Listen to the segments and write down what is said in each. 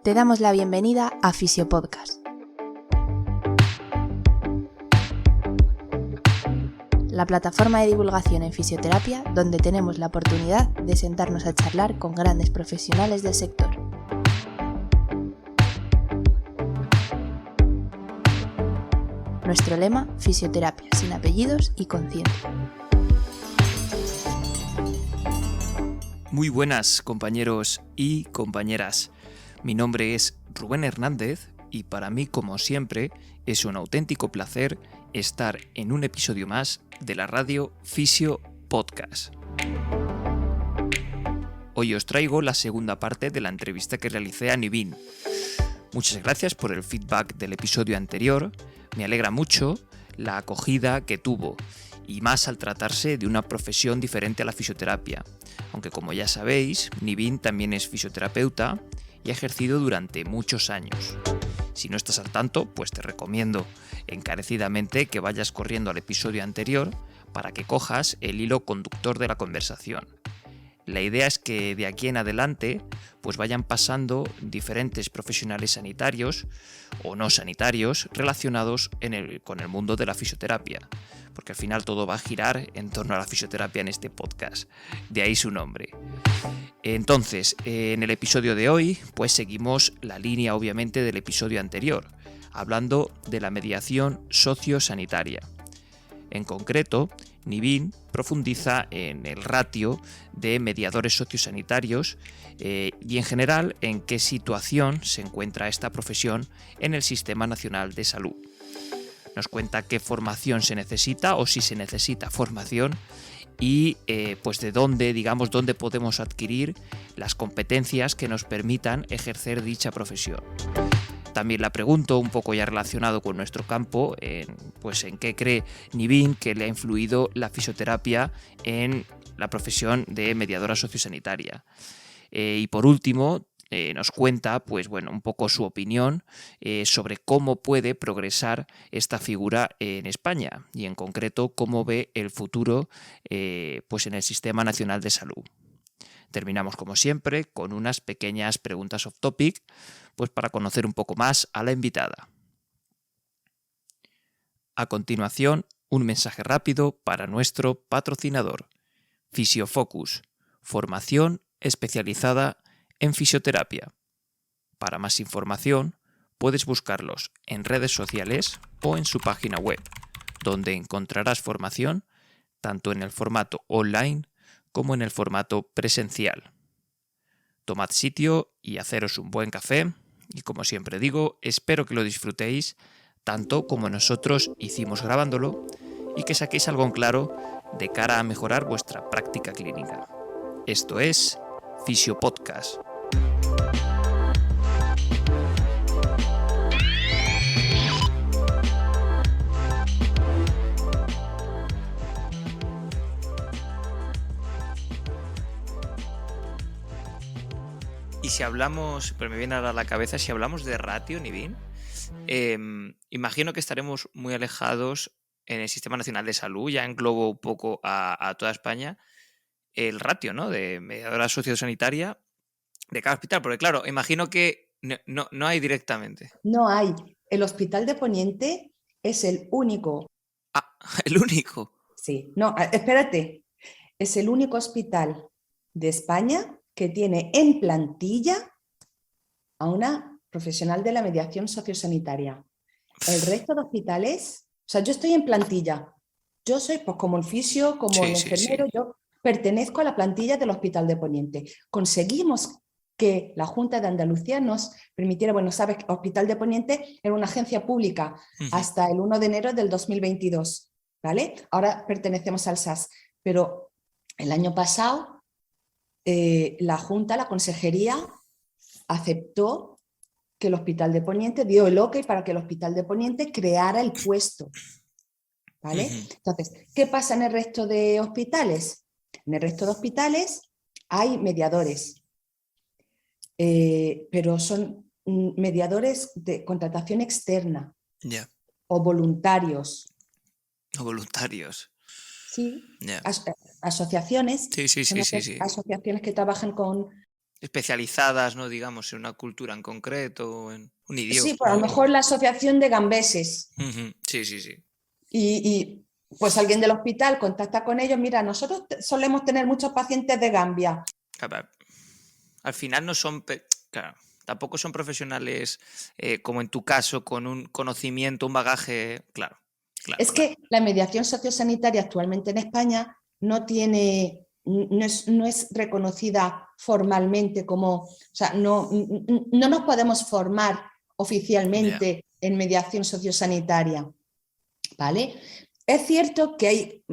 Te damos la bienvenida a Fisiopodcast. La plataforma de divulgación en fisioterapia donde tenemos la oportunidad de sentarnos a charlar con grandes profesionales del sector. Nuestro lema, fisioterapia sin apellidos y conciencia. Muy buenas compañeros y compañeras. Mi nombre es Rubén Hernández y para mí, como siempre, es un auténtico placer estar en un episodio más de la radio Fisiopodcast. Hoy os traigo la segunda parte de la entrevista que realicé a Nivin. Muchas gracias por el feedback del episodio anterior. Me alegra mucho la acogida que tuvo, y más al tratarse de una profesión diferente a la fisioterapia. Aunque como ya sabéis, Nivin también es fisioterapeuta y ha ejercido durante muchos años. Si no estás al tanto, pues te recomiendo encarecidamente que vayas corriendo al episodio anterior para que cojas el hilo conductor de la conversación. La idea es que de aquí en adelante pues vayan pasando diferentes profesionales sanitarios o no sanitarios relacionados con el mundo de la fisioterapia, porque al final todo va a girar en torno a la fisioterapia en este podcast, de ahí su nombre. Entonces, en el episodio de hoy pues seguimos la línea obviamente del episodio anterior, hablando de la mediación sociosanitaria. En concreto, Nivin profundiza en el ratio de mediadores sociosanitarios y en general en qué situación se encuentra esta profesión en el Sistema Nacional de Salud. Nos cuenta qué formación se necesita o si se necesita formación y pues de dónde podemos adquirir las competencias que nos permitan ejercer dicha profesión. También la pregunto, un poco ya relacionado con nuestro campo, pues en qué cree Nivin que le ha influido la fisioterapia en la profesión de mediadora sociosanitaria. Y por último, nos cuenta pues, un poco su opinión sobre cómo puede progresar esta figura en España y en concreto cómo ve el futuro pues en el Sistema Nacional de Salud. Terminamos como siempre con unas pequeñas preguntas off topic, pues para conocer un poco más a la invitada. A continuación, un mensaje rápido para nuestro patrocinador, Fisiofocus, formación especializada en fisioterapia. Para más información, puedes buscarlos en redes sociales o en su página web, donde encontrarás formación tanto en el formato online como en el formato presencial. Tomad sitio y haceros un buen café y, como siempre digo, espero que lo disfrutéis tanto como nosotros hicimos grabándolo y que saquéis algo en claro de cara a mejorar vuestra práctica clínica. Esto es Fisiopodcast. Y si hablamos, pero me viene ahora a la cabeza, si hablamos de ratio, Nivin, imagino que estaremos muy alejados en el Sistema Nacional de Salud, ya englobo un poco a toda España, el ratio, ¿no?, de mediadora sociosanitaria de cada hospital, porque claro, imagino que no hay directamente. No hay. El Hospital de Poniente es el único. Ah, el único. Sí, no, espérate. Es el único hospital de España que tiene en plantilla a una profesional de la mediación sociosanitaria. El resto de hospitales, o sea, yo estoy en plantilla. Yo soy, pues, como el fisio, como el enfermero, yo pertenezco a la plantilla del Hospital de Poniente. Conseguimos que la Junta de Andalucía nos permitiera, sabes que Hospital de Poniente era una agencia pública hasta el 1 de enero del 2022, ¿vale? Ahora pertenecemos al SAS, pero el año pasado la Junta, la Consejería, aceptó que el Hospital de Poniente, dio el ok para que el Hospital de Poniente creara el puesto, ¿vale? Entonces, ¿qué pasa en el resto de hospitales? En el resto de hospitales hay mediadores, pero son mediadores de contratación externa o voluntarios. O voluntarios. Sí, asociaciones. Sí. Asociaciones que trabajan con especializadas, ¿no? Digamos, en una cultura en concreto, o en un idioma. Sí, pues a lo mejor la asociación de gambeses. Sí, sí, sí. Y pues alguien del hospital contacta con ellos. Mira, nosotros solemos tener muchos pacientes de Gambia. Claro, al final no son, claro, tampoco son profesionales como en tu caso, con un conocimiento, un bagaje, claro. Es que la mediación sociosanitaria actualmente en España no es reconocida formalmente como, o sea, no nos podemos formar oficialmente en mediación sociosanitaria, ¿vale? Es cierto que hay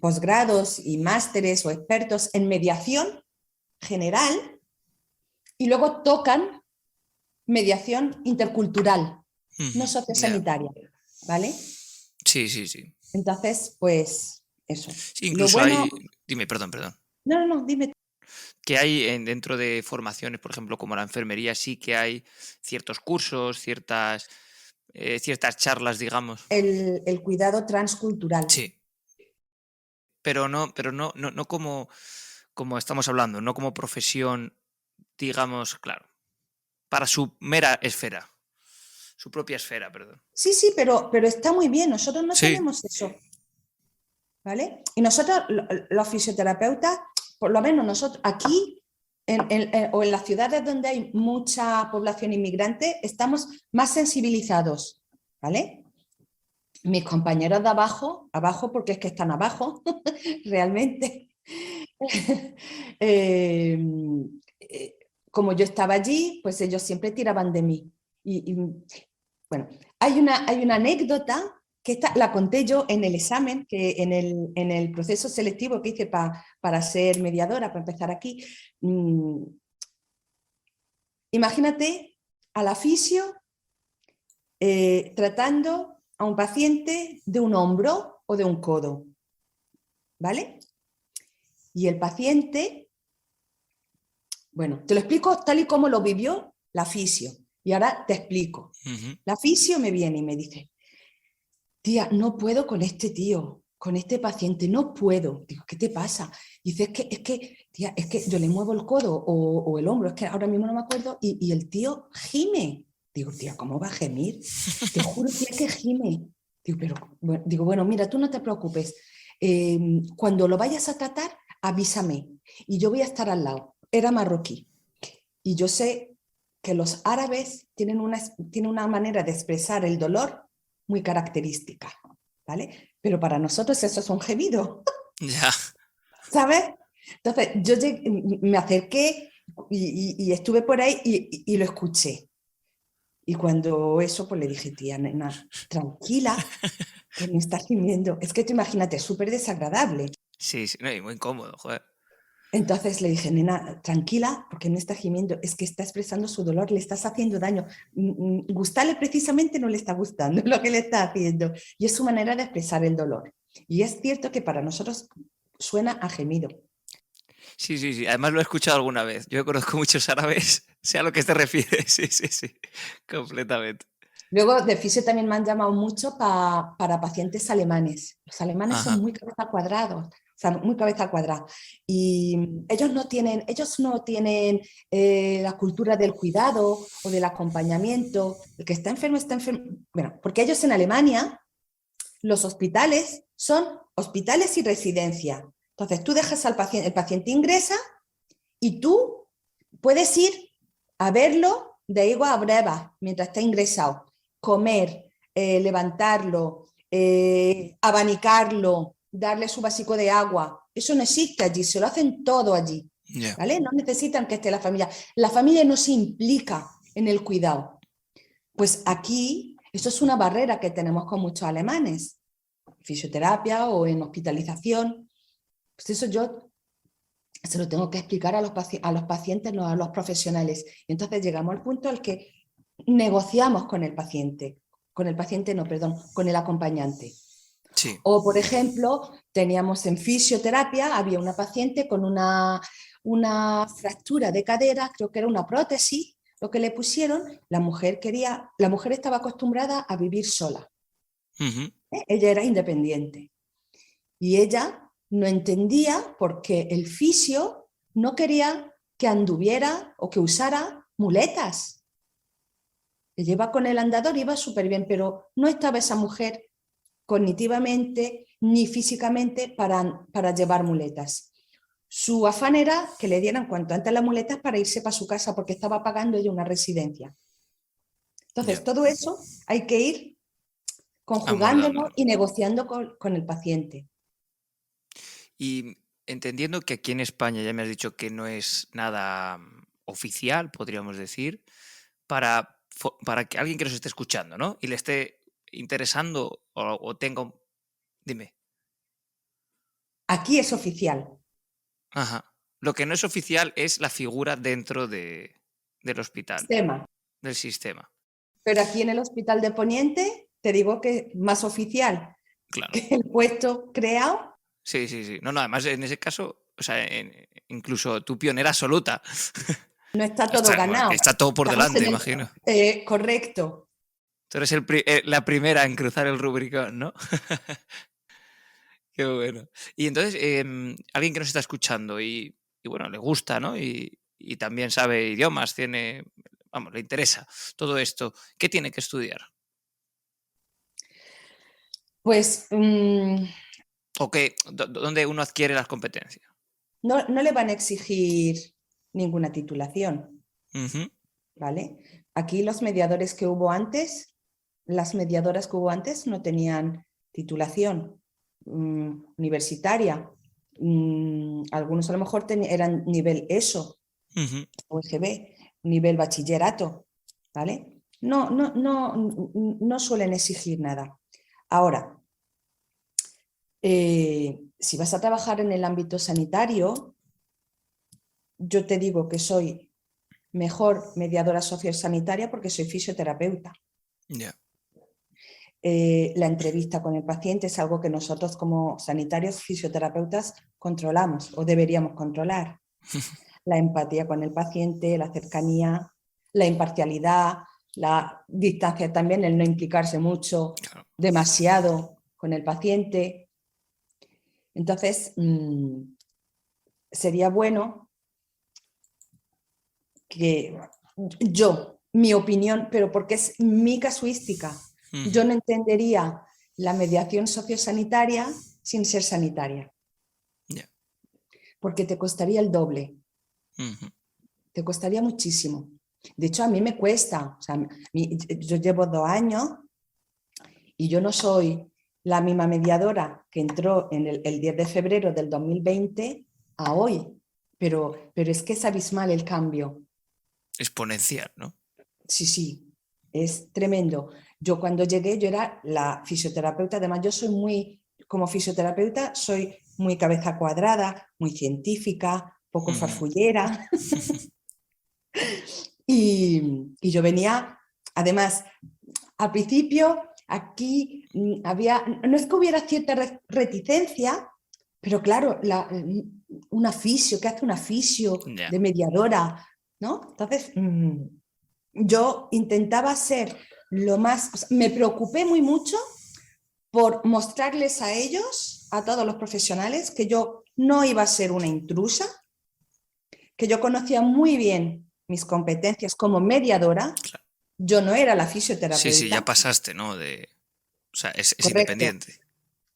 posgrados y másteres o expertos en mediación general y luego tocan mediación intercultural, no sociosanitaria, ¿vale? Sí, sí, sí. Entonces, pues eso. Sí, incluso hay... Dime, perdón. No, dime. Que hay dentro de formaciones, por ejemplo, como la enfermería, sí que hay ciertos cursos, ciertas charlas, digamos. El cuidado transcultural. Sí. Pero no como estamos hablando, no como profesión, digamos, claro, para su mera esfera, su propia esfera, perdón. Sí, pero está muy bien, nosotros no tenemos eso, ¿vale? Y nosotros, los fisioterapeutas, por lo menos nosotros aquí, o en las ciudades donde hay mucha población inmigrante, estamos más sensibilizados, ¿vale? Mis compañeros de abajo porque es que están abajo, realmente. Como yo estaba allí, pues ellos siempre tiraban de mí. Bueno, hay una anécdota que la conté yo en el examen, que en el proceso selectivo que hice para ser mediadora, para empezar aquí. Imagínate al fisio tratando a un paciente de un hombro o de un codo, ¿vale? Y el paciente, bueno, te lo explico tal y como lo vivió la fisio. Y ahora te explico. La fisio me viene y me dice, tía, no puedo con este tío, con este paciente, no puedo. Digo, ¿qué te pasa? Dice, tía, es que yo le muevo el codo o el hombro, es que ahora mismo no me acuerdo, y el tío gime. Digo, tía, ¿cómo va a gemir? Te juro, tía, que gime. Digo, bueno, mira, tú no te preocupes. Cuando lo vayas a tratar, avísame y yo voy a estar al lado. Era marroquí. Y yo sé que los árabes tienen una manera de expresar el dolor muy característica, ¿vale? Pero para nosotros eso es un gemido. Ya. ¿Sabes? Entonces yo me acerqué y estuve por ahí y lo escuché. Y cuando eso, pues le dije, tía, nena, tranquila, que me estás gimiendo. Es que tú imagínate, es súper desagradable. Sí, no, y muy incómodo, joder. Entonces le dije, nena, tranquila, porque no está gimiendo, es que está expresando su dolor, le estás haciendo daño. Gustarle precisamente no le está gustando lo que le está haciendo. Y es su manera de expresar el dolor. Y es cierto que para nosotros suena a gemido. Sí. Además lo he escuchado alguna vez. Yo conozco muchos árabes, sé a lo que te refieres. Sí. Completamente. Luego de fisio también me han llamado mucho para pacientes alemanes. Los alemanes son muy cabeza cuadrados. O sea, muy cabeza cuadrada. Y ellos no tienen la cultura del cuidado o del acompañamiento. El que está enfermo está enfermo. Bueno, porque ellos en Alemania, los hospitales son hospitales y residencia. Entonces tú dejas al paciente, el paciente ingresa y tú puedes ir a verlo de igual a breva mientras está ingresado. Comer, levantarlo, abanicarlo, darle su vasico de agua. Eso no existe allí, se lo hacen todo allí. ¿Vale? No necesitan que esté la familia. La familia no se implica en el cuidado. Pues aquí, eso es una barrera que tenemos con muchos alemanes. Fisioterapia o en hospitalización. Pues eso yo se lo tengo que explicar a los pacientes, no a los profesionales. Y entonces llegamos al punto en que negociamos con el paciente. Con el acompañante. Sí. O, por ejemplo, teníamos en fisioterapia, había una paciente con una fractura de cadera, creo que era una prótesis, lo que le pusieron, la mujer estaba acostumbrada a vivir sola. Ella era independiente. Y ella no entendía por qué el fisio no quería que anduviera o que usara muletas. Le lleva con el andador, iba súper bien, pero no estaba esa mujer cognitivamente ni físicamente para llevar muletas. Su afán era que le dieran cuanto antes las muletas para irse para su casa porque estaba pagando ella una residencia. Entonces, todo eso hay que ir conjugándolo y negociando con el paciente. Y entendiendo que aquí en España ya me has dicho que no es nada oficial, podríamos decir, para que alguien que nos esté escuchando, ¿no? Y le esté interesando o tenga... Dime. Aquí es oficial. Ajá. Lo que no es oficial es la figura dentro del hospital, del sistema. Pero aquí en el Hospital de Poniente, te digo que más oficial Claro. que el puesto creado. Sí. No, además en ese caso, o sea, incluso tú pionera absoluta. No está todo ganado. Está todo por delante, imagino. Correcto. Tú eres la primera en cruzar el Rubicón, ¿no? Qué bueno. Y entonces, alguien que nos está escuchando y bueno, le gusta, ¿no? Y también sabe idiomas, le interesa todo esto, ¿qué tiene que estudiar? Pues... ¿O dónde uno adquiere las competencias? No le van a exigir ninguna titulación, ¿vale? Aquí los mediadores que hubo antes, las mediadoras que hubo antes no tenían titulación universitaria. Algunos a lo mejor eran nivel ESO o EGB, nivel bachillerato, ¿vale? No suelen exigir nada. Ahora, si vas a trabajar en el ámbito sanitario, yo te digo que soy mejor mediadora sociosanitaria porque soy fisioterapeuta. La entrevista con el paciente es algo que nosotros como sanitarios fisioterapeutas controlamos o deberíamos controlar. La empatía con el paciente, la cercanía, la imparcialidad, la distancia también, el no implicarse mucho, demasiado con el paciente. Entonces, sería bueno que mi opinión, pero porque es mi casuística, yo no entendería la mediación sociosanitaria sin ser sanitaria. Porque te costaría el doble. Te costaría muchísimo. De hecho, a mí me cuesta. O sea, yo llevo 2 años y yo no soy la misma mediadora que entró en el 10 de febrero del 2020 a hoy. Pero es que es abismal el cambio. Exponencial, ¿no? Sí, es tremendo. Yo cuando llegué, yo era la fisioterapeuta, además yo soy como fisioterapeuta, soy muy cabeza cuadrada, muy científica, poco farfullera. y yo venía, además, al principio aquí no es que hubiera cierta reticencia, pero claro, un fisio, ¿qué hace una fisio de mediadora? ¿No? Entonces, yo intentaba ser lo más... O sea, me preocupé mucho por mostrarles a ellos, a todos los profesionales, que yo no iba a ser una intrusa, que yo conocía muy bien mis competencias como mediadora. Yo no era la fisioterapeuta. Sí, ya pasaste, ¿no? O sea, es independiente.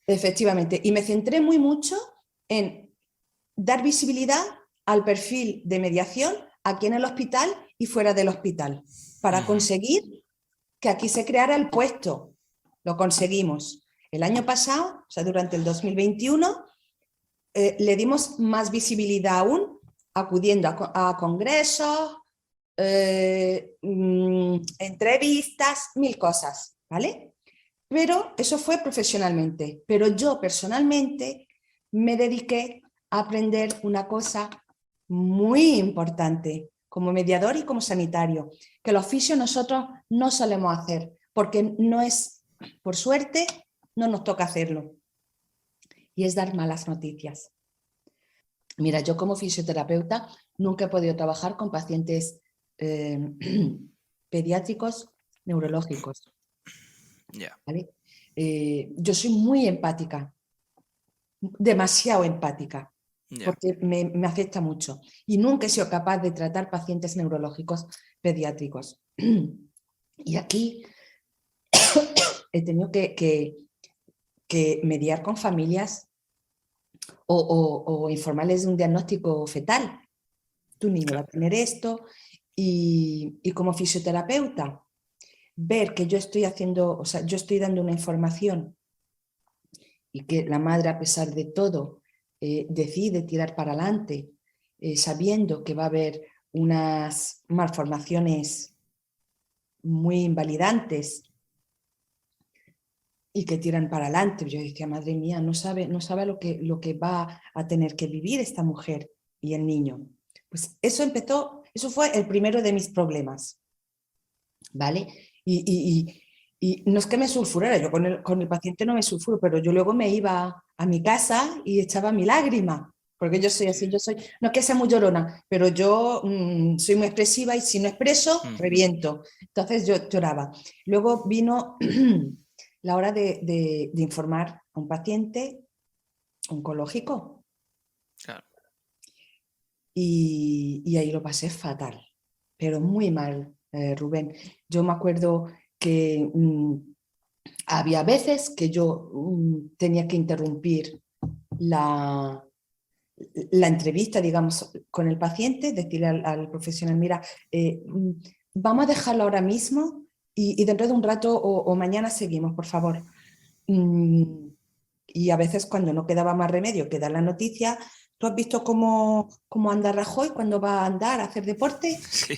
Efectivamente. Y me centré mucho en dar visibilidad al perfil de mediación aquí en el hospital y fuera del hospital, para conseguir que aquí se creara el puesto. Lo conseguimos. El año pasado, o sea, durante el 2021, le dimos más visibilidad aún, acudiendo a congresos, entrevistas, 1000 cosas, ¿vale? Pero eso fue profesionalmente. Pero yo personalmente me dediqué a aprender una cosa muy importante como mediador y como sanitario, que los fisios nosotros no solemos hacer, porque no es, por suerte, no nos toca hacerlo. Y es dar malas noticias. Mira, yo como fisioterapeuta nunca he podido trabajar con pacientes pediátricos neurológicos. ¿Vale? Yo soy muy empática, demasiado empática. porque me afecta mucho. Y nunca he sido capaz de tratar pacientes neurológicos pediátricos. Y aquí he tenido que mediar con familias o informarles de un diagnóstico fetal. Tu niño va a tener esto, y como fisioterapeuta, ver que yo estoy haciendo, o sea, yo estoy dando una información y que la madre, a pesar de todo, decide tirar para adelante, sabiendo que va a haber unas malformaciones muy invalidantes y que tiran para adelante. Yo decía, madre mía, no sabe lo que va a tener que vivir esta mujer y el niño. Pues eso fue el primero de mis problemas, ¿vale? Y no es que me sulfurara, yo con el paciente no me sulfuro, pero yo luego me iba a mi casa y echaba mi lágrima, porque yo soy así, no es que sea muy llorona, pero yo soy muy expresiva y si no expreso, reviento. Entonces yo lloraba. Luego vino la hora de informar a un paciente oncológico. Claro. Y ahí lo pasé fatal, pero muy mal, Rubén. Yo me acuerdo que había veces que yo tenía que interrumpir la entrevista, digamos, con el paciente, decirle al profesional, mira, vamos a dejarlo ahora mismo y dentro de un rato o mañana seguimos, por favor. Y a veces cuando no quedaba más remedio que dar la noticia, ¿tú has visto cómo anda Rajoy cuando va a andar, a hacer deporte? Sí,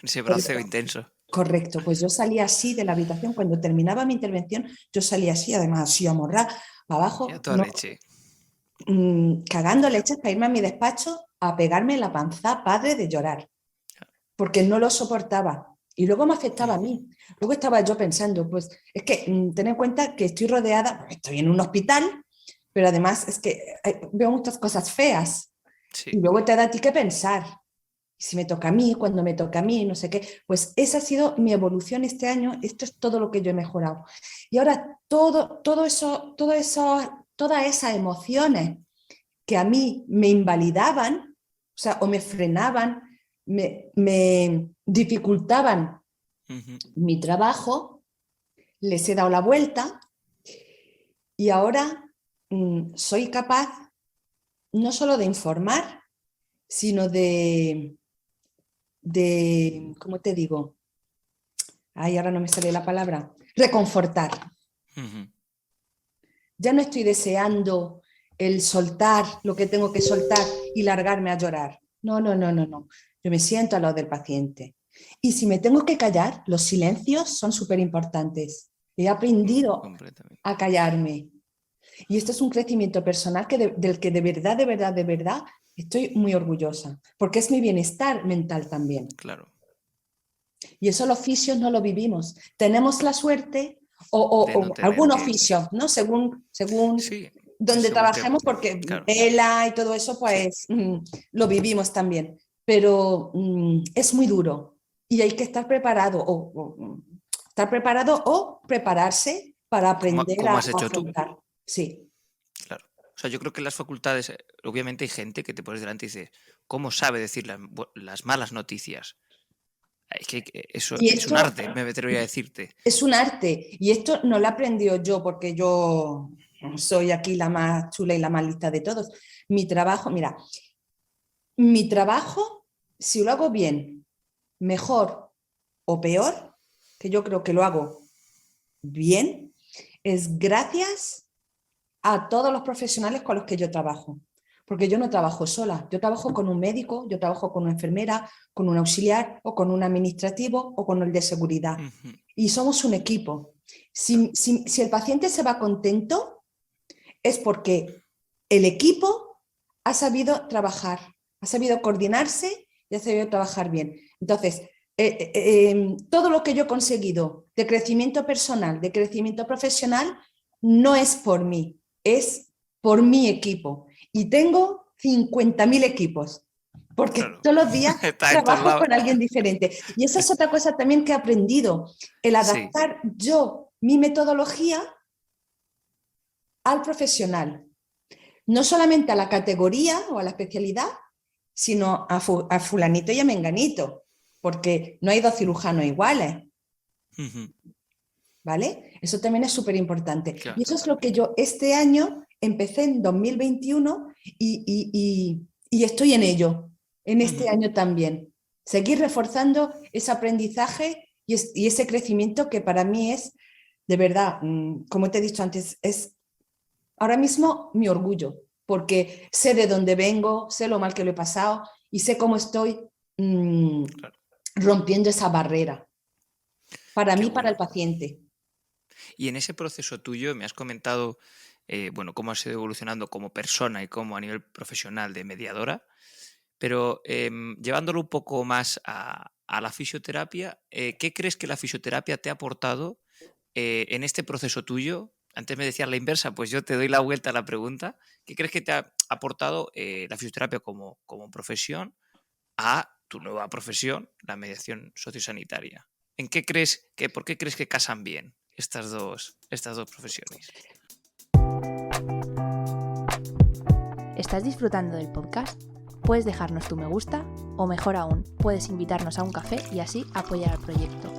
ese brazo intenso. Correcto, pues yo salía así de la habitación, cuando terminaba mi intervención, yo salía así, además así amorrada, abajo, Y a toda leche. Cagando leches para irme a mi despacho a pegarme en la panza, padre, de llorar, porque no lo soportaba. Y luego me afectaba a mí. Luego estaba yo pensando, pues es que ten en cuenta que estoy rodeada, estoy en un hospital, pero además es que veo muchas cosas feas. Sí. Y luego te da a ti que pensar. Si me toca a mí, cuando me toca a mí, no sé qué. Pues esa ha sido mi evolución este año. Esto es todo lo que yo he mejorado. Y ahora todas esas emociones que a mí me invalidaban, o sea, o me frenaban, me dificultaban mi trabajo, les he dado la vuelta y ahora soy capaz no solo de informar, sino de ¿cómo te digo? Ay, ahora no me sale la palabra. Reconfortar. Ya no estoy deseando el soltar lo que tengo que soltar y largarme a llorar. No. Yo me siento al lado del paciente. Y si me tengo que callar, los silencios son súper importantes. He aprendido a callarme. Y esto es un crecimiento personal del que de verdad estoy muy orgullosa, porque es mi bienestar mental también. Claro. Y eso los fisios no lo vivimos. Tenemos la suerte o algún oficio, ¿no? Según sí, donde trabajemos, porque claro, ELA y todo eso, pues lo vivimos también. Pero es muy duro y hay que estar preparado o prepararse para aprender ¿Cómo has hecho afrontar. Tú? Sí. Claro. O sea, yo creo que en las facultades, obviamente hay gente que te pones delante y dice, ¿cómo sabe decir las malas noticias? Es que eso es un arte, me atrevería a decirte. Es un arte. Y esto no lo he aprendido yo porque yo soy aquí la más chula y la más lista de todos. Mi trabajo, si lo hago bien, mejor o peor, que yo creo que lo hago bien, es gracias a todos los profesionales con los que yo trabajo. Porque yo no trabajo sola, yo trabajo con un médico, yo trabajo con una enfermera, con un auxiliar o con un administrativo o con el de seguridad. Y somos un equipo. Si el paciente se va contento, es porque el equipo ha sabido trabajar, ha sabido coordinarse y ha sabido trabajar bien. Entonces, todo lo que yo he conseguido de crecimiento personal, de crecimiento profesional, no es por mí, es por mi equipo. Y tengo 50.000 equipos, porque todos los días trabajo con alguien diferente. Y esa es otra cosa también que he aprendido, el adaptar yo mi metodología al profesional. no solamente a la categoría o a la especialidad, sino a fulanito y a menganito, porque no hay dos cirujanos iguales. ¿Vale? Eso también es súper importante. Claro, y eso es lo que yo este año empecé en 2021 y estoy en ello, en este año también. Seguir reforzando ese aprendizaje y ese crecimiento que para mí es, de verdad, como te he dicho antes, es ahora mismo mi orgullo, porque sé de dónde vengo, sé lo mal que lo he pasado y sé cómo estoy claro. rompiendo esa barrera. Para Qué mí, para bueno. el paciente. Y en ese proceso tuyo me has comentado, cómo has ido evolucionando como persona y como a nivel profesional de mediadora, pero llevándolo un poco más a la fisioterapia, ¿qué crees que la fisioterapia te ha aportado en este proceso tuyo? Antes me decías la inversa, pues yo te doy la vuelta a la pregunta. ¿Qué crees que te ha aportado la fisioterapia como profesión a tu nueva profesión, la mediación sociosanitaria? ¿Por qué crees que casan bien estas dos profesiones? ¿Estás disfrutando del podcast? Puedes dejarnos tu me gusta o, mejor aún, puedes invitarnos a un café y así apoyar al proyecto.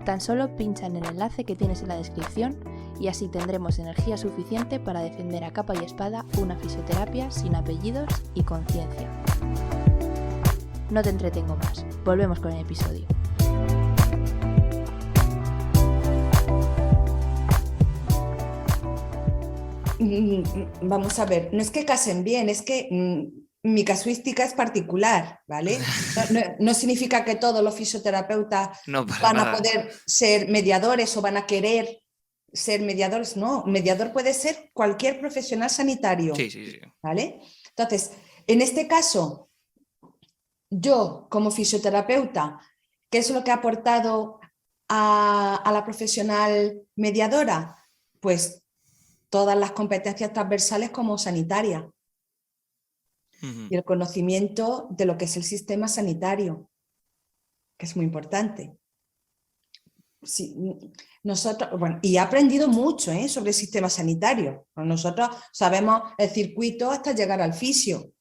Tan solo pincha en el enlace que tienes en la descripción y así tendremos energía suficiente para defender a capa y espada una fisioterapia sin apellidos y con ciencia. No te entretengo más, volvemos con el episodio. Vamos a ver, no es que casen bien, es que mi casuística es particular, ¿vale? No significa que todos los fisioterapeutas No, para van a nada. poder ser mediadores o van a querer ser mediadores, no, mediador puede ser cualquier profesional sanitario, Sí, sí, sí. ¿vale? Entonces, en este caso, yo como fisioterapeuta, ¿qué es lo que ha aportado a la profesional mediadora? Pues todas las competencias transversales como sanitaria y el conocimiento de lo que es el sistema sanitario, que es muy importante. Sí, nosotros, bueno, y he aprendido mucho sobre el sistema sanitario. Nosotros sabemos el circuito hasta llegar al fisio,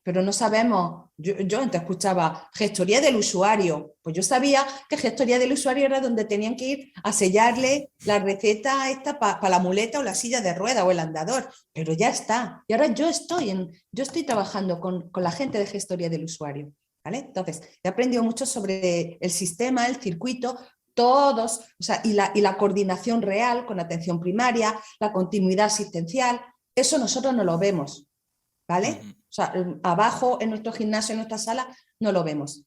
pero no sabemos, yo antes escuchaba gestoría del usuario, pues yo sabía que gestoría del usuario era donde tenían que ir a sellarle la receta esta para la muleta o la silla de rueda o el andador, pero ya está. Y ahora yo estoy trabajando con la gente de gestoría del usuario, ¿vale? Entonces, he aprendido mucho sobre el sistema, el circuito, todos, o sea, y la coordinación real con atención primaria, la continuidad asistencial, eso nosotros no lo vemos, ¿vale? O sea, abajo en nuestro gimnasio, en nuestra sala, no lo vemos.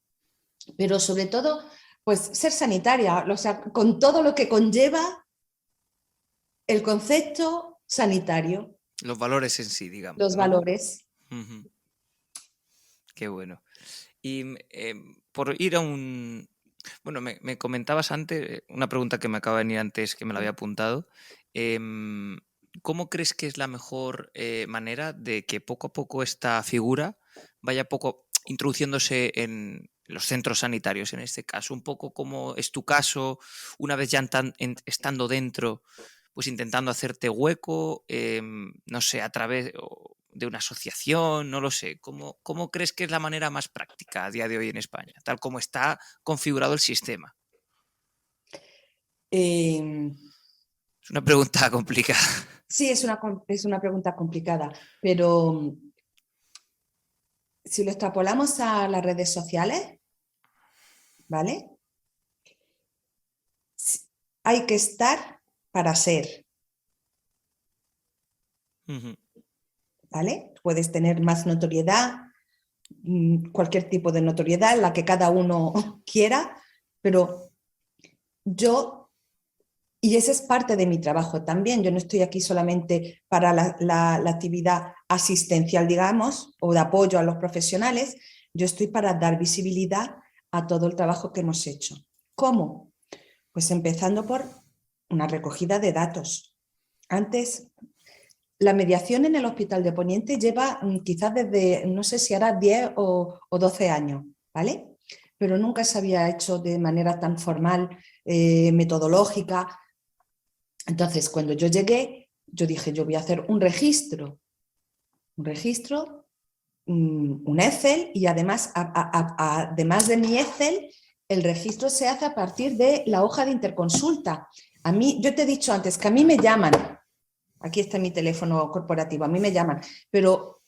Pero sobre todo, pues ser sanitaria, o sea, con todo lo que conlleva el concepto sanitario. Los valores en sí, digamos, Los ¿no? valores. Qué bueno. Y por ir a un... Bueno, me comentabas antes, una pregunta que me acaba de venir antes, que me la había apuntado. ¿Cómo crees que es la mejor manera de que poco a poco esta figura vaya introduciéndose en los centros sanitarios, en este caso? Un poco como es tu caso, una vez ya estando dentro, pues intentando hacerte hueco, no sé, a través de una asociación, no lo sé. ¿Cómo crees que es la manera más práctica a día de hoy en España, tal como está configurado el sistema? Es una pregunta complicada. Sí, es una pregunta complicada, pero si lo extrapolamos a las redes sociales, ¿vale? Hay que estar para ser, ¿vale? Puedes tener más notoriedad, cualquier tipo de notoriedad, la que cada uno quiera, pero y ese es parte de mi trabajo también, yo no estoy aquí solamente para la actividad asistencial, digamos, o de apoyo a los profesionales, yo estoy para dar visibilidad a todo el trabajo que hemos hecho. ¿Cómo? Pues empezando por una recogida de datos. Antes, la mediación en el Hospital de Poniente lleva quizás desde, no sé si hará 10 o 12 años, ¿vale? Pero nunca se había hecho de manera tan formal, metodológica. Entonces, cuando yo llegué, yo dije, yo voy a hacer un registro, un Excel, y además, además de mi Excel, el registro se hace a partir de la hoja de interconsulta. A mí, yo te he dicho antes que a mí me llaman, aquí está mi teléfono corporativo, a mí me llaman, pero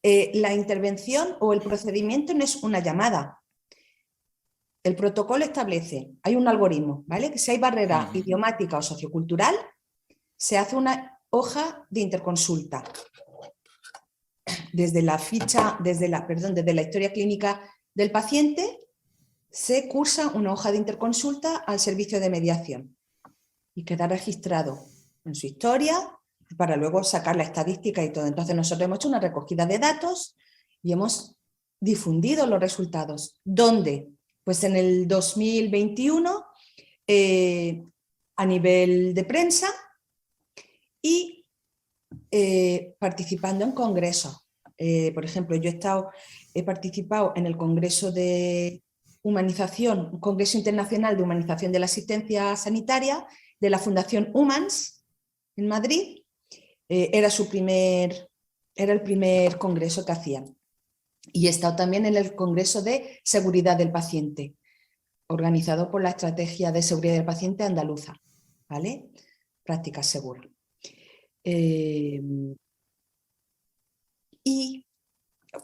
la intervención o el procedimiento no es una llamada. El protocolo establece, hay un algoritmo, ¿vale? Que si hay barrera idiomática o sociocultural, se hace una hoja de interconsulta. Desde la historia clínica del paciente, se cursa una hoja de interconsulta al servicio de mediación y queda registrado en su historia para luego sacar la estadística y todo. Entonces nosotros hemos hecho una recogida de datos y hemos difundido los resultados. ¿Dónde? Pues en el 2021 a nivel de prensa y participando en congresos. Por ejemplo, he participado en el Congreso de Humanización, un Congreso Internacional de Humanización de la Asistencia Sanitaria de la Fundación Humans en Madrid. Era el primer congreso que hacían. Y he estado también en el Congreso de Seguridad del Paciente, organizado por la Estrategia de Seguridad del Paciente andaluza, ¿vale? Prácticas seguras. Y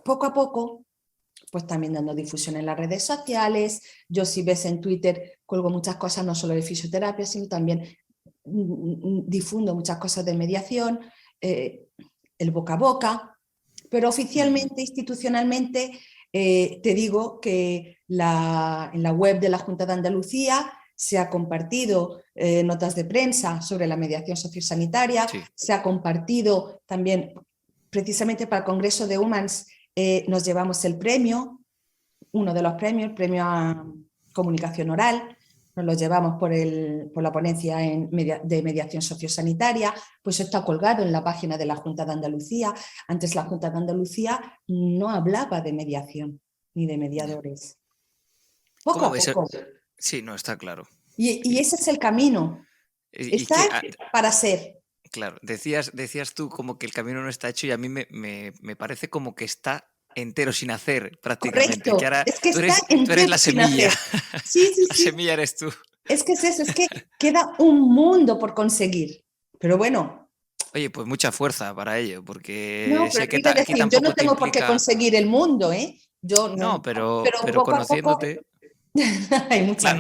poco a poco, pues también dando difusión en las redes sociales. Yo, si ves en Twitter, cuelgo muchas cosas, no solo de fisioterapia, sino también difundo muchas cosas de mediación, el boca a boca, pero oficialmente, institucionalmente, te digo que en la web de la Junta de Andalucía se ha compartido notas de prensa sobre la mediación sociosanitaria, sí. Se ha compartido también, precisamente para el Congreso de Humans, nos llevamos el premio, uno de los premios, el premio a comunicación oral, nos lo llevamos por la ponencia de mediación sociosanitaria, pues está colgado en la página de la Junta de Andalucía. Antes la Junta de Andalucía no hablaba de mediación ni de mediadores. Poco a poco. Sí, no, está claro. Y ese es el camino. Está para ser. Claro, decías tú como que el camino no está hecho y a mí me parece como que está entero sin hacer prácticamente. Correcto. Que ahora es que tú eres la semilla. Sí. La semilla eres tú. Es que es eso, es que queda un mundo por conseguir. Pero bueno. Oye, pues mucha fuerza para ello, porque no, pero sé que decir, yo no tengo por qué conseguir el mundo, ¿eh? Yo no, pero poco conociéndote... Poco... Hay mucha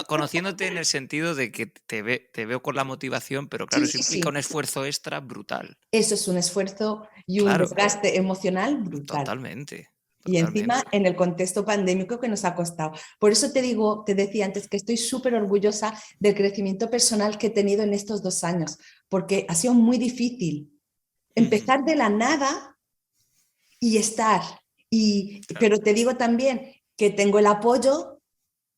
conociéndote en el sentido de que te veo con la motivación, pero claro, eso implica un esfuerzo extra brutal. Eso es un esfuerzo y un desgaste emocional brutal. Totalmente. Y encima en el contexto pandémico que nos ha costado. Por eso te decía antes que estoy súper orgullosa del crecimiento personal que he tenido en estos 2 años, porque ha sido muy difícil empezar de la nada y estar. Pero te digo también que tengo el apoyo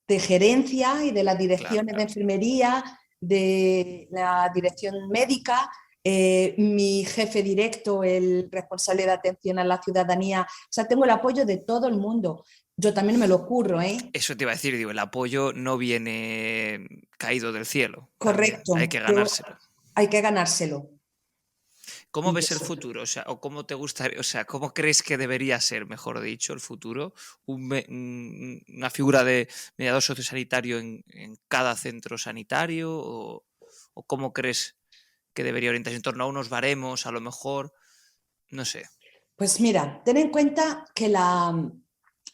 de gerencia y de las direcciones de enfermería, de la dirección médica, mi jefe directo, el responsable de atención a la ciudadanía. O sea, tengo el apoyo de todo el mundo. Yo también me lo curro, ¿eh? Eso te iba a decir, el apoyo no viene caído del cielo. Correcto. Hay que ganárselo. Hay que ganárselo. ¿Cómo ves el futuro? O sea, ¿o cómo te gustaría, o sea, cómo crees que debería ser, mejor dicho, el futuro? ¿Una figura de mediador sociosanitario en cada centro sanitario? ¿O cómo crees que debería orientarse en torno a unos baremos, a lo mejor? No sé. Pues mira, ten en cuenta que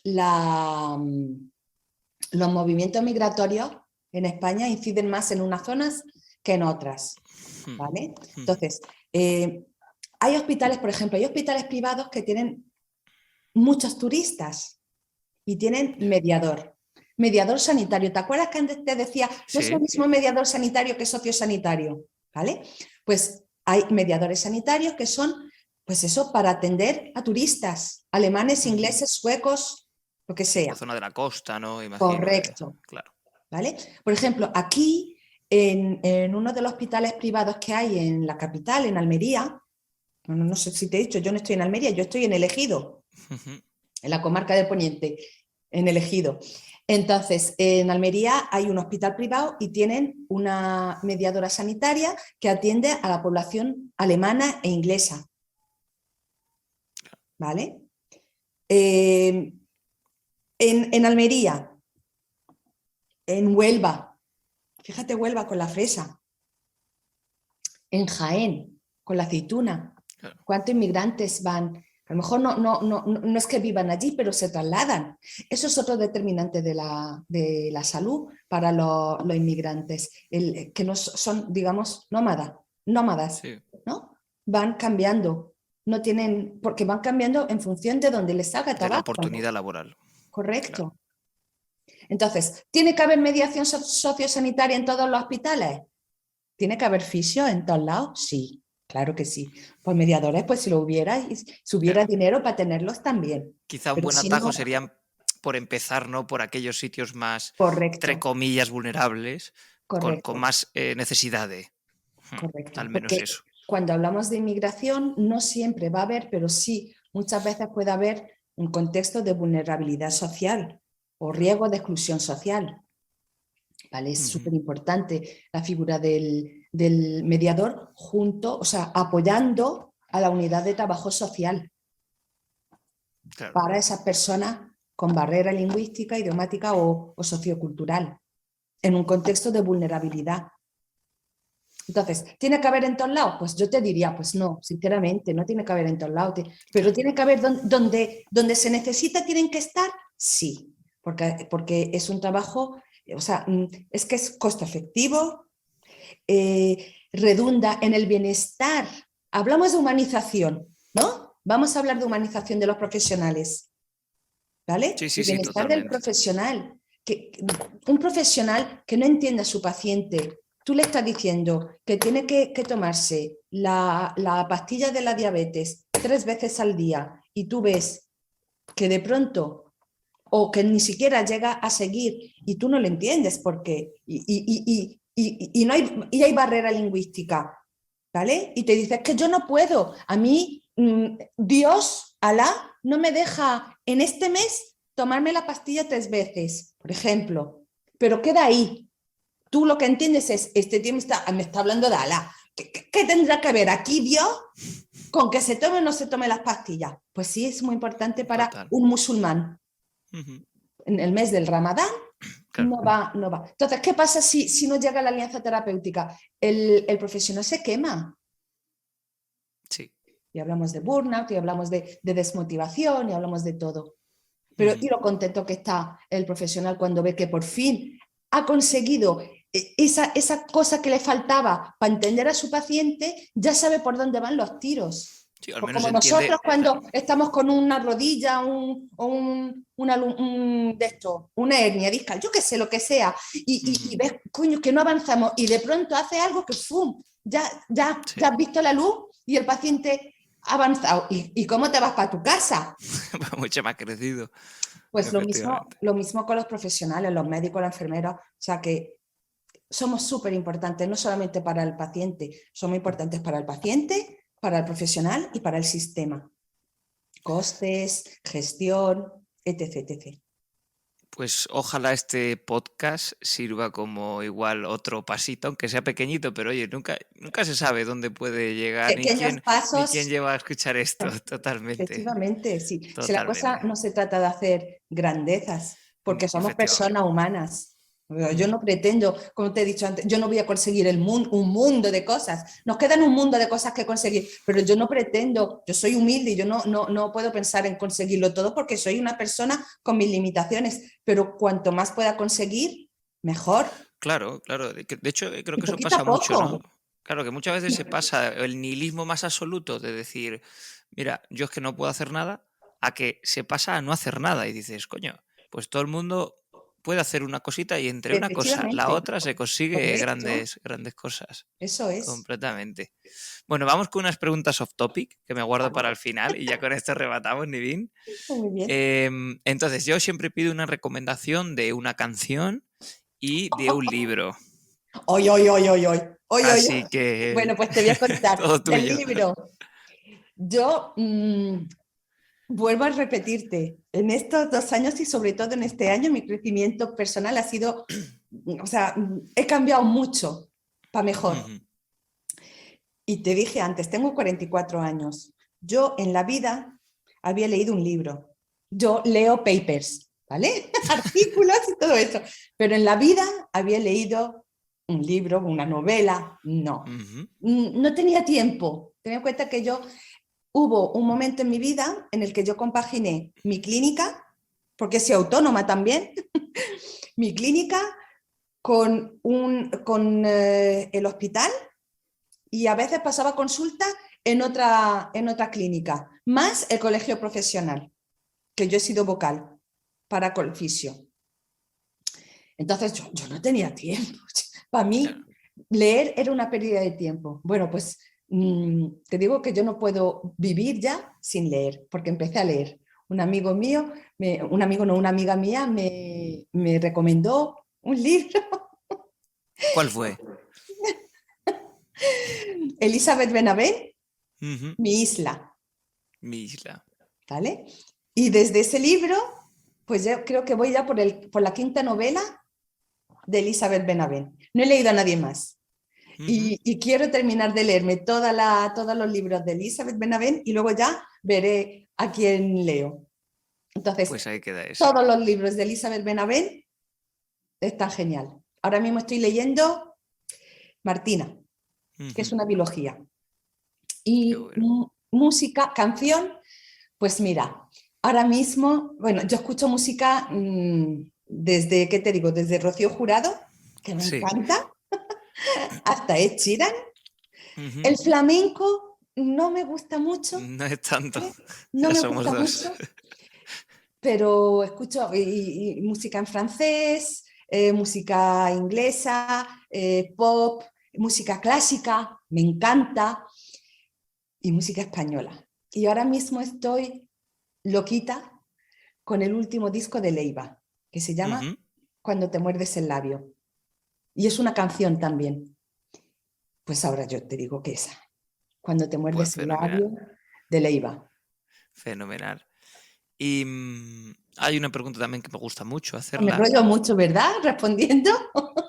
los movimientos migratorios en España inciden más en unas zonas que en otras, ¿vale? Entonces, hay hospitales, por ejemplo, hay hospitales privados que tienen muchos turistas y tienen mediador sanitario. ¿Te acuerdas que antes te decía, no es lo mismo mediador sanitario que sociosanitario? ¿Vale? Pues hay mediadores sanitarios que son, pues eso, para atender a turistas, alemanes, ingleses, suecos, lo que sea. La zona de la costa, ¿no? Imagino. Correcto. Claro. ¿Vale? Por ejemplo, aquí, en uno de los hospitales privados que hay en la capital, en Almería, no sé si te he dicho, yo no estoy en Almería, yo estoy en El Ejido, en la comarca de Poniente, en El Ejido. Entonces, en Almería hay un hospital privado y tienen una mediadora sanitaria que atiende a la población alemana e inglesa. ¿Vale? En Almería, en Huelva, fíjate Huelva con la fresa, en Jaén con la aceituna. ¿Cuántos inmigrantes van? A lo mejor no es que vivan allí, pero se trasladan. Eso es otro determinante de la salud para los inmigrantes, que no son, digamos, nómadas, Sí. ¿no? Van cambiando, porque van cambiando en función de donde les haga De la trabajo. oportunidad laboral. Correcto. Claro. Entonces, ¿tiene que haber mediación sociosanitaria en todos los hospitales? ¿Tiene que haber fisio en todos lados? Sí, claro que sí. Pues mediadores, pues si lo hubiera, y si hubiera dinero para tenerlos también. Quizá un Pero buen si atajo no, sería, por empezar, ¿no? Por aquellos sitios más, correcto, entre comillas, vulnerables, con correcto, más necesidad de... correcto. Al menos Porque eso. cuando hablamos de inmigración, no siempre va a haber, pero sí, muchas veces puede haber un contexto de vulnerabilidad social o riesgo de exclusión social. ¿Vale? Es súper importante la figura del mediador junto, o sea, apoyando a la unidad de trabajo social. Claro. Para esas personas con barrera lingüística, idiomática o sociocultural, en un contexto de vulnerabilidad. Entonces, ¿tiene que haber en todos lados? Pues yo te diría, pues no, sinceramente, no tiene que haber en todos lados, pero tiene que haber donde se necesita, tienen que estar, sí, porque es un trabajo, o sea, es que es costo efectivo, redunda en el bienestar. Hablamos de humanización, ¿no? Vamos a hablar de humanización de los profesionales, ¿vale? Sí, sí, el sí, bienestar totalmente. del profesional. Un profesional que no entiende a su paciente, tú le estás diciendo que tiene que tomarse la pastilla de la diabetes 3 veces al día y tú ves que de pronto o que ni siquiera llega a seguir y tú no lo entiendes porque y hay barrera lingüística, ¿vale? Y te dices que yo no puedo, a mí Dios, Alá, no me deja en este mes tomarme la pastilla 3 veces, por ejemplo, pero queda ahí. Tú lo que entiendes es, este tío me está hablando de Alá. ¿Qué tendrá que ver aquí Dios con que se tome o no se tome las pastillas? Pues sí, es muy importante para un musulmán. En el mes del Ramadán, claro. no va. Entonces, ¿qué pasa si no llega la alianza terapéutica? El profesional se quema. Sí. Y hablamos de burnout, y hablamos de desmotivación, y hablamos de todo. Pero y lo contento que está el profesional cuando ve que por fin ha conseguido esa cosa que le faltaba para entender a su paciente, ya sabe por dónde van los tiros. Sí, al menos como entiende, nosotros cuando claro. estamos con una rodilla, una hernia discal, yo qué sé, lo que sea, y ves, coño, que no avanzamos, y de pronto hace algo que ¡fum! Ya has visto la luz y el paciente ha avanzado. ¿Y cómo te vas para tu casa? Mucho más crecido. Pues lo mismo con los profesionales, los médicos, los enfermeros, o sea que somos súper importantes, no solamente para el paciente, somos importantes para el paciente, para el profesional y para el sistema. Costes, gestión, etc, etc. Pues ojalá este podcast sirva como igual otro pasito, aunque sea pequeñito, pero oye, nunca se sabe dónde puede llegar ni quién lleva a escuchar esto, totalmente. Efectivamente, sí. Totalmente. Si la cosa no se trata de hacer grandezas, porque somos personas humanas. Yo no pretendo, como te he dicho antes, yo no voy a conseguir un mundo de cosas. Nos quedan un mundo de cosas que conseguir, pero yo no pretendo, yo soy humilde y yo no puedo pensar en conseguirlo todo porque soy una persona con mis limitaciones, pero cuanto más pueda conseguir, mejor. Claro. De hecho, creo que eso pasa mucho, ¿no? Claro, que muchas veces se pasa el nihilismo más absoluto de decir, mira, yo es que no puedo hacer nada, a que se pasa a no hacer nada y dices, coño, pues todo el mundo puede hacer una cosita y entre una cosa la otra se consigue grandes cosas. Eso es. Completamente. Bueno, vamos con unas preguntas off topic que me guardo para el final y ya con esto rematamos, Nivin. Muy bien. Entonces, yo siempre pido una recomendación de una canción y de un libro. ¡Oy! Así que... Bueno, pues te voy a contar. Todo tuyo. El libro. Yo... vuelvo a repetirte, en estos 2 años y sobre todo en este año, mi crecimiento personal ha sido, o sea, he cambiado mucho para mejor. Ujú. Y te dije antes, tengo 44 años. Yo en la vida había leído un libro. Yo leo papers, ¿vale? Artículos y todo eso. Pero en la vida había leído un libro, una novela, no. Ujú. No tenía tiempo. Ten en cuenta que hubo un momento en mi vida en el que yo compaginé mi clínica, porque soy autónoma también, mi clínica con el hospital, y a veces pasaba consulta en otra clínica, más el colegio profesional, que yo he sido vocal para Colfisio. Entonces yo no tenía tiempo. Para mí, Claro. leer era una pérdida de tiempo. Bueno, pues te digo que yo no puedo vivir ya sin leer, porque empecé a leer. Un amigo mío, una amiga mía me recomendó un libro. ¿Cuál fue? Elizabeth Benavent, Ujú. Mi isla, Mi isla. ¿vale? Y desde ese libro, pues yo creo que voy ya por la quinta novela de Elizabeth Benavent. No he leído a nadie más. Ujú. Y quiero terminar de leerme todos los libros de Elizabeth Benavent y luego ya veré a quién leo. Entonces, Pues ahí queda ese. todos los libros de Elizabeth Benavent están genial. Ahora mismo estoy leyendo Martina, que es Ujú. una biología. Qué Y bueno. música, canción, pues mira, ahora mismo, bueno, yo escucho música desde, ¿qué te digo? Desde Rocío Jurado, que me Sí. encanta, hasta Ed Sheeran. Ujú. El flamenco no me gusta mucho, No es tanto. ¿vale? No Ya me somos gusta dos. mucho, pero escucho y música en francés, música inglesa, pop, música clásica, me encanta, y música española. Y ahora mismo estoy loquita con el último disco de Leiva, que se llama Ujú. Cuando te muerdes el labio. Y es una canción también. Pues ahora yo te digo que esa, Cuando te Pues muerdes el fenomenal. labio, de Leiva. Fenomenal. Y hay una pregunta también que me gusta mucho Me hacerla. enrollo mucho, ¿verdad? Respondiendo.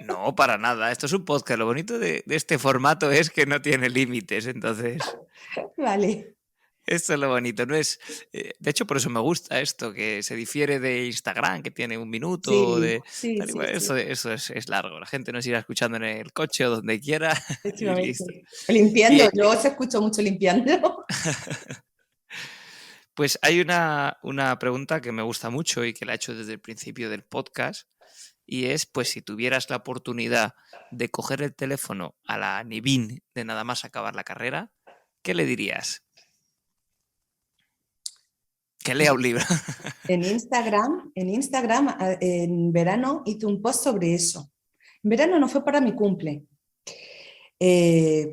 No, para nada. Esto es un podcast. Lo bonito de este formato es que no tiene límites. Entonces, Vale. esto es lo bonito. No es, de hecho, por eso me gusta esto, que se difiere de Instagram, que tiene un minuto, Sí, de sí, tal y sí, cual. sí. Eso es largo. La gente nos irá escuchando en el coche o donde quiera y Efectivamente. listo. Limpiando, Y yo os escucho mucho limpiando. pues hay una pregunta que me gusta mucho y que la he hecho desde el principio del podcast. Y es, pues, si tuvieras la oportunidad de coger el teléfono a la Nivin de nada más acabar la carrera, ¿qué le dirías? Que lea un libro. En Instagram, en verano hice un post sobre eso. En verano no fue para mi cumple.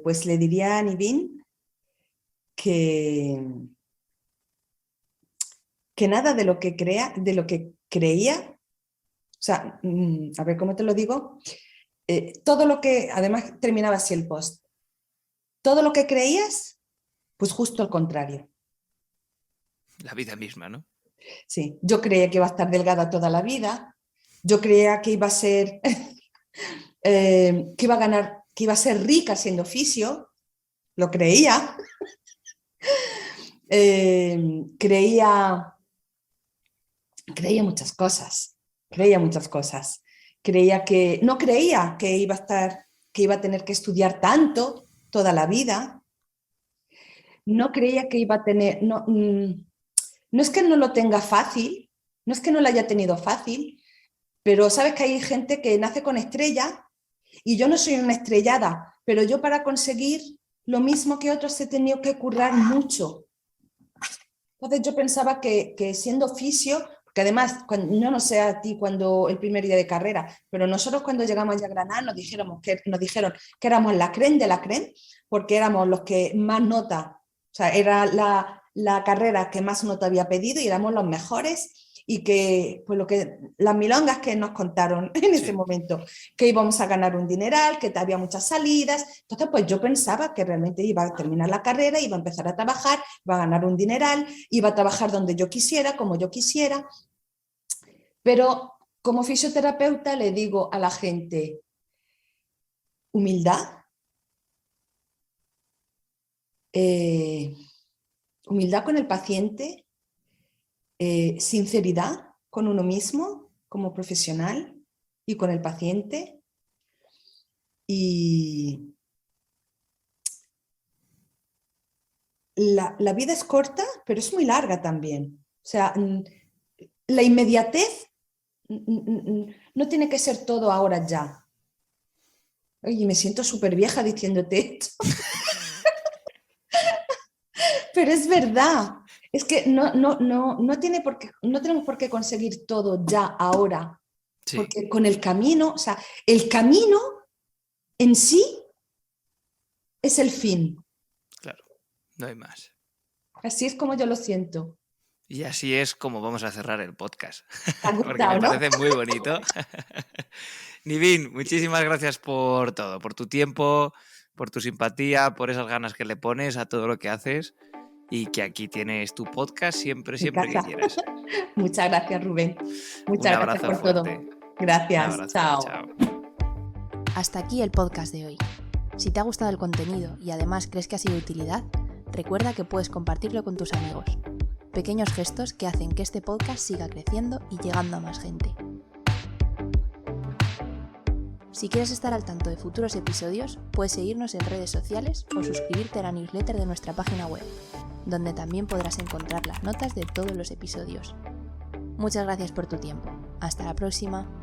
Pues le diría a Nivin que, que nada de lo que creía, o sea, a ver cómo te lo digo, todo lo que, además terminaba así el post, todo lo que creías, pues justo al contrario. La vida misma, ¿no? Sí, yo creía que iba a estar delgada toda la vida, yo creía que iba a ser, que iba a ganar, que iba a ser rica siendo fisio, lo creía. Creía muchas cosas, no creía que iba a estar, que iba a tener que estudiar tanto toda la vida, no creía que iba a tener, no es que no lo tenga fácil, no es que no lo haya tenido fácil, pero sabes que hay gente que nace con estrella y yo no soy una estrellada, pero yo para conseguir lo mismo que otros he tenido que currar mucho. Entonces yo pensaba que siendo fisio, porque además, yo no sé a ti cuando el primer día de carrera, pero nosotros cuando llegamos a Granada nos dijeron que éramos la crème de la crème, porque éramos los que más nota, o sea, era la carrera que más nota había pedido y éramos los mejores. y que, pues las milongas que nos contaron en ese momento, que íbamos a ganar un dineral, que había muchas salidas. Entonces, pues yo pensaba que realmente iba a terminar la carrera, iba a empezar a trabajar, iba a ganar un dineral, iba a trabajar donde yo quisiera, como yo quisiera. Pero como fisioterapeuta le digo a la gente, humildad, humildad con el paciente, sinceridad con uno mismo como profesional y con el paciente, y la vida es corta, pero es muy larga también. O sea, la inmediatez no tiene que ser todo ahora ya. Oye, me siento súper vieja diciéndote esto. Pero es verdad. Es que no tenemos por qué conseguir todo ya ahora. Sí. Porque con el camino, o sea, el camino en sí es el fin. Claro, no hay más. Así es como yo lo siento. Y así es como vamos a cerrar el podcast. ¿Te ha gustado, porque me parece ¿no? muy bonito. Nivin, muchísimas gracias por todo, por tu tiempo, por tu simpatía, por esas ganas que le pones a todo lo que haces, y que aquí tienes tu podcast siempre que quieras. Muchas gracias, Rubén. Muchas gracias por fuerte. todo. Gracias. Un abrazo, chao. Chao. Hasta aquí el podcast de hoy. Si te ha gustado el contenido y además crees que ha sido de utilidad, recuerda que puedes compartirlo con tus amigos. Pequeños gestos que hacen que este podcast siga creciendo y llegando a más gente. Si quieres estar al tanto de futuros episodios, puedes seguirnos en redes sociales o suscribirte a la newsletter de nuestra página web, donde también podrás encontrar las notas de todos los episodios. Muchas gracias por tu tiempo. Hasta la próxima.